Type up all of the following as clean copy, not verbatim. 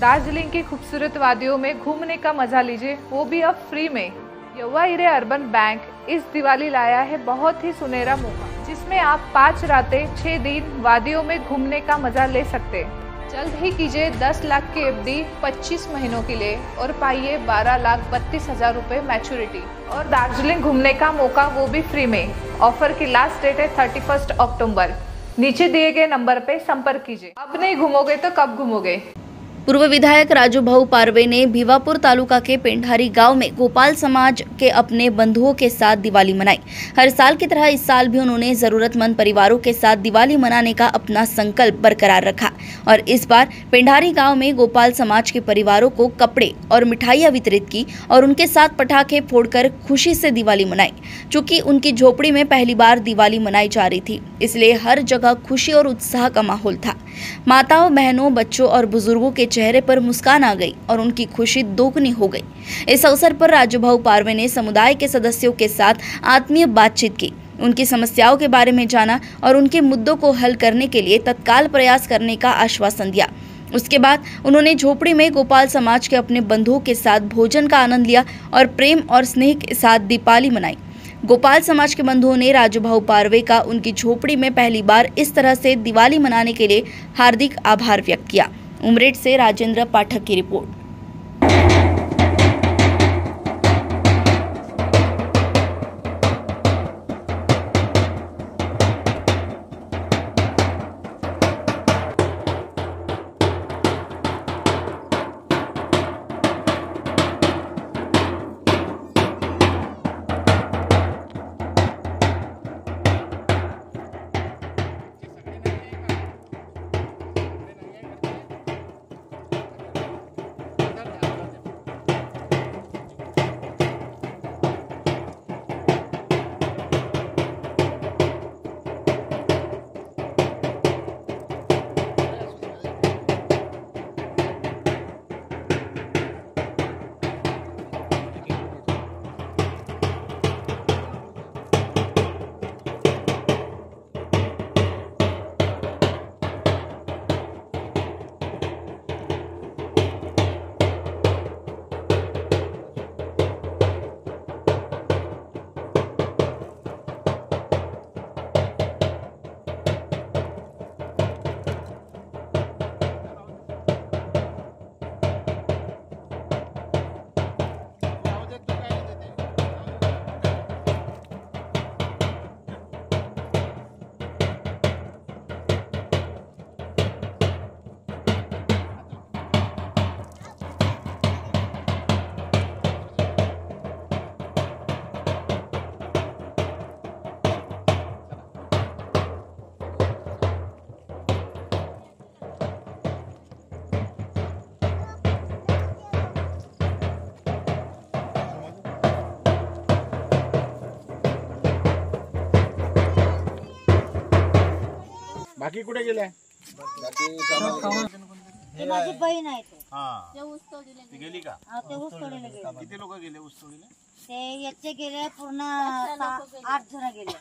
दार्जिलिंग की खूबसूरत वादियों में घूमने का मजा लीजिए, वो भी अब फ्री में। युवा हिरे अर्बन बैंक इस दिवाली लाया है बहुत ही सुनहरा मौका, जिसमें आप 5 रातें 6 दिन वादियों में घूमने का मजा ले सकते हैं। जल्द ही कीजिए 10 लाख की एफडी 25 महीनों के लिए और पाइए 12,32,000 रुपए मैच्योरिटी और दार्जिलिंग घूमने का मौका, वो भी फ्री में। ऑफर की लास्ट डेट है 31 अक्टूबर। नीचे दिए गए नंबर पे संपर्क कीजिए। अब नहीं घूमोगे तो कब घूमोगे। पूर्व विधायक राजूभाऊ पारवे ने भिवापुर तालुका के पेंढारी गांव में गोपाल समाज के अपने बंधुओं के साथ दिवाली मनाई। हर साल की तरह इस साल भी उन्होंने जरूरतमंद परिवारों के साथ दिवाली मनाने का अपना संकल्प बरकरार रखा और इस बार पेंढारी गांव में गोपाल समाज के परिवारों को कपड़े और मिठाइयां वितरित की और उनके साथ पटाखे फोड़कर खुशी से दिवाली मनाई। चूँकि उनकी झोपड़ी में पहली बार दिवाली मनाई जा रही थी, इसलिए हर जगह खुशी और उत्साह का माहौल था। माताओं, बहनों, बच्चों और बुजुर्गों के चेहरे पर मुस्कान आ गई और उनकी खुशी दोगुनी हो गई। इस अवसर पर राजूभाऊ पारवे ने समुदाय के सदस्यों के साथ आत्मीय बातचीत की, उनकी समस्याओं के बारे में जाना और उनके मुद्दों को हल करने के लिए तत्काल प्रयास करने का आश्वासन दिया। उसके बाद उन्होंने झोपड़ी में गोपाल समाज के अपने बंधुओं के साथ भोजन का आनंद लिया और प्रेम और स्नेह के साथ दीपावली मनाई। गोपाल समाज के बंधुओं ने राजूभाऊ पारवे का उनकी झोपड़ी में पहली बार इस तरह से दिवाली मनाने के लिए हार्दिक आभार व्यक्त किया। उमरेड से राजेंद्र पाठक की रिपोर्ट। बाकी कुठे गेले? माझी बहीण आहे हा, ऊस तोडीला ती गेली का? ते ऊस तोडीला गेले. किती लोक गेले ऊस तोडीला? ते याचे गेले पूर्ण 8 जण गेले.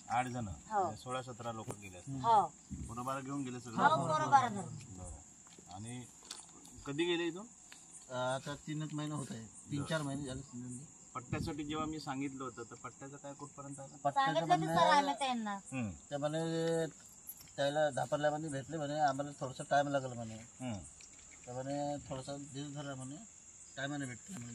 8 जण, हो. 16-17 लोक गेले. हो, बरोबर घेऊन गेले सगळे. बरोबर आहे. बरं. आणि कधी गेले इथून? आता 3 महिने होत आहे, 3-4 महिने झाले. पट्ट्यासाठी जेव्हा मी सांगितलं होतं तर पट्ट्याचं काय कुठपर्यंत आलं? सांगितलं की सर आम्ही त्यांना ते म्हणे त्याला धापरल्यामध्ये भेटले म्हणे, आम्हाला थोडासा टाइम लागला म्हणे. तर म्हणे थोडासा दिवस झाला म्हणे, टायमाने भेटले म्हणे.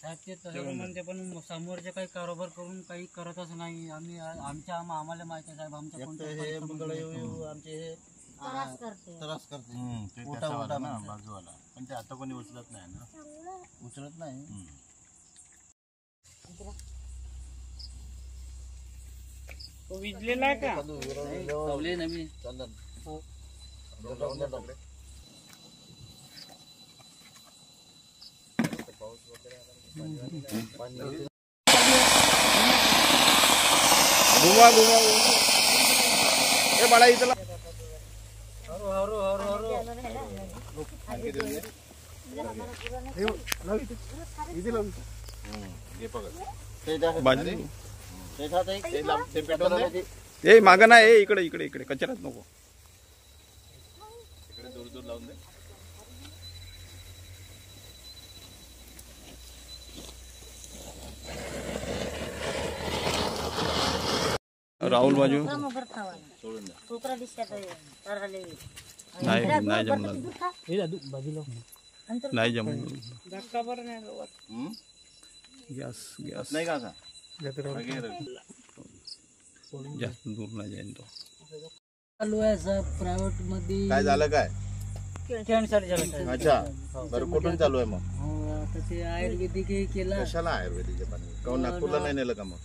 साहेब ते तसं म्हणते, पण समोरचे काही कारोबार करून काही करतच नाही. आम्हाला माहिती आहे साहेब, आमच्या हे मंगळ येऊ आमचे हे त्रास करते बाजूवाला, पण ते आता कोणी उचलत नाही ना. उचलत नाही. विजलेला का घुमा ए बाळा इथला ए माग ना, ए इकडे इकडे इकडे कचऱ्यात नको, इकडे दूर दूर लावून दे. राहुल बाजू मुगर खावाला सोडून द्या. कुकरा दिसतात तरले नाही नाही जमणार नाही जमणार हं? गॅस गॅस नाही का असा वगैरे. जास्त दूर नाही जाईन तो चालू आहे सर प्रायव्हेट मध्ये काय झालं काय? कॅन्सर झालं अच्छा बरं कुठून चालू आहे मग? आता ते आयुर्वेदिक हे केलं कशाला आयुर्वेदिकचे पाणी काऊन नागपूरला नाही नेलं का मग?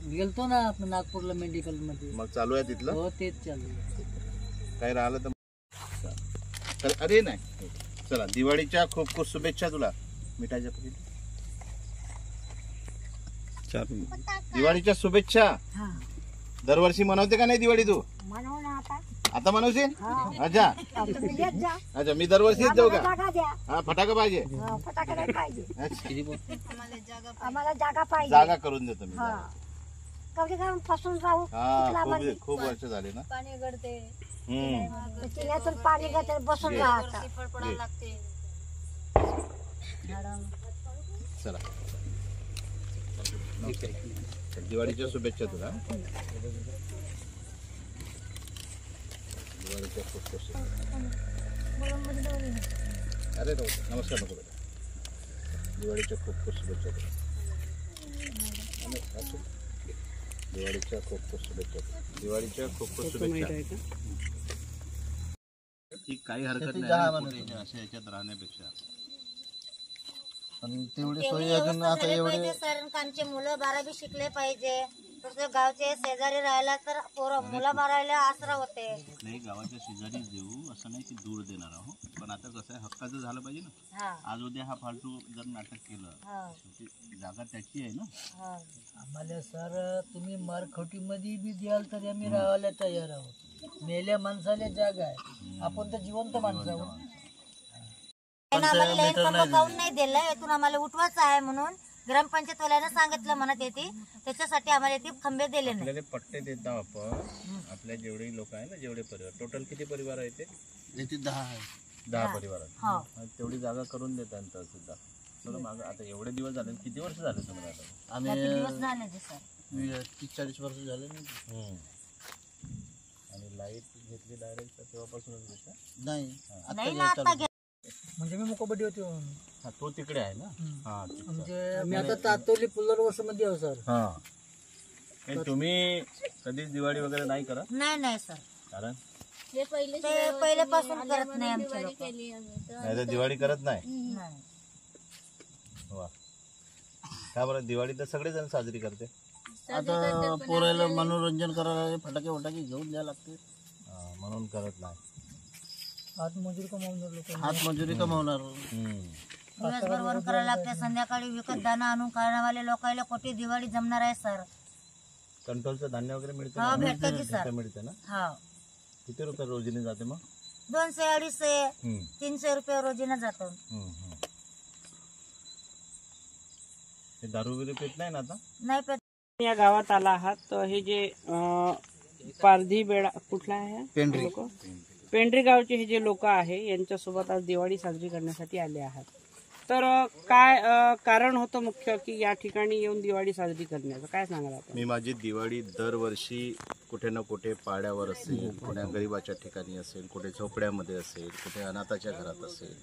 गेलतो ना आपण नागपूरला मेडिकल मध्ये. मग चालू आहे तिथलं हो तेच चालू आहे. काही राहिलं तर अरे नाही चला दिवाळीच्या खूप खूप शुभेच्छा तुला. मिठाच्या पाकिट चार दिवाळीच्या शुभेच्छा. दरवर्षी मनवते का नाही दिवाळी तू? म्हणून आता आता मनवशील? अच्छा तुम्ही येत जा अच्छा मी दरवर्षी येत जाऊ का? जागा द्या हा फटाका पाहिजे. फटाका नाही पाहिजे अच्छा, आम्हाला जागा पाहिजे जागा करून देतो मी. हा कवडी करून फसून राहू हा खूप वर्ष झाले ना. चिन्यातून पाणी घेते बसून राहतात चला दिवाळीच्या शुभेच्छा तुला. दिवाळीच्या खूप खूप शुभेच्छा. अरे नमस्कार नको बेटा. दिवाळीच्या खूप खूप शुभेच्छा तुला. दिवाळीच्या खूप खूप शुभेच्छा. दिवाळीच्या खूप खूप शुभेच्छा. ही काही हरकत नाही अशा याच्यात राहण्यापेक्षा. पण तेवढी सोयी अजून आता एवढे कारण आमचे मुलं 12वी शिकले पाहिजे तर गावचे शेजारी राहिला तर मुलं बारायला आसरा होते. नाही गावाच्या शेजारीच देऊ असं नाही की दूर देणार आहोत. पण आता कसं आहे हक्काचं झालं पाहिजे ना. आज उद्या हा फालतू जर नाटक केलं ती जागा त्याची आहे ना. आम्हाला सर तुम्ही मारखोटी मध्ये बी द्याल तरी आम्ही राहायला तयार आहोत. मेल्या माणसाला जागा आहे आपण तर जिवंत माणसं आहोत. आम्हाला लाईन खंबा काऊन नाही दिला यातून आम्हाला उठवायचं आहे म्हणून ग्रामपंचायत वाल्यानं सांगितलं म्हणत येते त्याच्यासाठी आम्हाला ते खंबे दिले नाही. आपल्याला पट्टे देतो आपण. आपल्या जेवढे लोक आहे ना जेवढे परिवार टोटल किती परिवार आहे ते? 10 आहे. 10 परिवार आहेत. तेवढी जागा करून देतात सुद्धा. चला मग आता एवढे दिवस झाले किती वर्ष झाले तुम्हाला आता? आम्ही दिवस झाले ते सर 30-40 वर्ष झाले ना. आणि लाईट घेतली डायरेक्ट तेव्हापासूनच घेतला नाही नाही ना आता म्हणजे मी मुकोबडी होते हा तो तिकडे आहे ना. हा म्हणजे मी आता तातोली पुनर्वस मध्ये आहो सर. हा तुम्ही कधीच दिवाळी वगैरे नाही करत? नाही सर कारण ते पहिल्यापासून करत नाही आमच्या लोक. नाही तर दिवाळी करत नाही. वा का बरं दिवाळी तर सगळेजण साजरी करते. आता पोरायला मनोरंजन करायला फटाके घेऊन द्यायला लागते म्हणून करत नाही. हातमजुरी कमावणार लोक. हातमजुरी कमावणार. दिवसभर वर करायला लागते संध्याकाळी विकत दाना आणून खाण्यावाले लोकांना कोटी दिवाळी जमणार आहे सर. कंट्रोलचं धान्य वगैरे मिळते हा ना? भेटतं की सर. मिळते ना. हा किती रुपये रोजीने जाते मग? 200-250-300 रुपये रोजीनं जातो. हे दारू वगैरे पित नाही ना आता? नाही पेट. या गावात आला आहात तर हे जे पारधी बेडा कुठला आहे पेंढरी. पेंढरी गावचे हे जे लोक आहे यांच्यासोबत आज दिवाळी साजरी करण्यासाठी आले आहात. तर काय कारण होतं मुख्य की या ठिकाणी येऊन दिवाळी साजरी करण्याचं काय सांगाल आपण? मी माझी दिवाळी दरवर्षी कुठे ना कुठे पाड्यावर असेल, कुठे गरिबाच्या ठिकाणी असेल, कुठे झोपड्यामध्ये असेल, कुठे अनाथाच्या घरात असेल,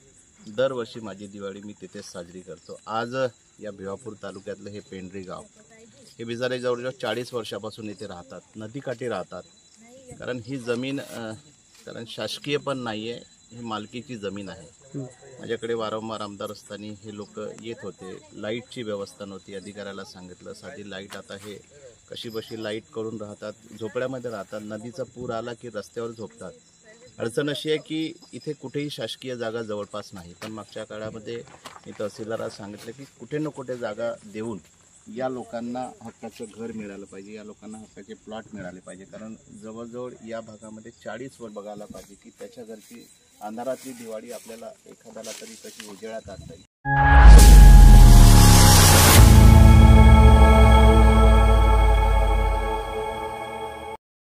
दरवर्षी माझी दिवाळी मी तिथेच साजरी करतो. आज या भिवापूर तालुक्यातलं हे पेंढरी गाव हे बिचारे जवळजवळ 40 वर्षापासून इथे राहतात. नदीकाठी राहतात. कारण ही जमीन कारण शासकीय पण नाही आहे, ही मालकीची जमीन आहे. माझ्याकडे वारंवार आमदार असताना हे लोक येत होते. लाईटची व्यवस्था नव्हती. अधिकाऱ्याला सांगितलं साधी लाईट. आता हे कशी बशी लाईट करून राहतात. झोपड्यामध्ये राहतात. नदीचा पूर आला की रस्त्यावर झोपतात. अडचण अशी आहे की इथे कुठेही शासकीय जागा जवळपास नाही. पण मागच्या काळामध्ये मी तहसीलदाराला सांगितलं की कुठे ना कुठे जागा देऊन या लोकांना हक्काचं घर मिळालं पाहिजे, या लोकांना हक्काचे प्लॉट मिळाले पाहिजे. कारण जवळजवळ या भागामध्ये 40 वर बघायला पाहिजे की त्याच्या घरची अंधारातली दिवाळी आपल्याला एखाद्याला तरी कशी उजेडात आणता येईल.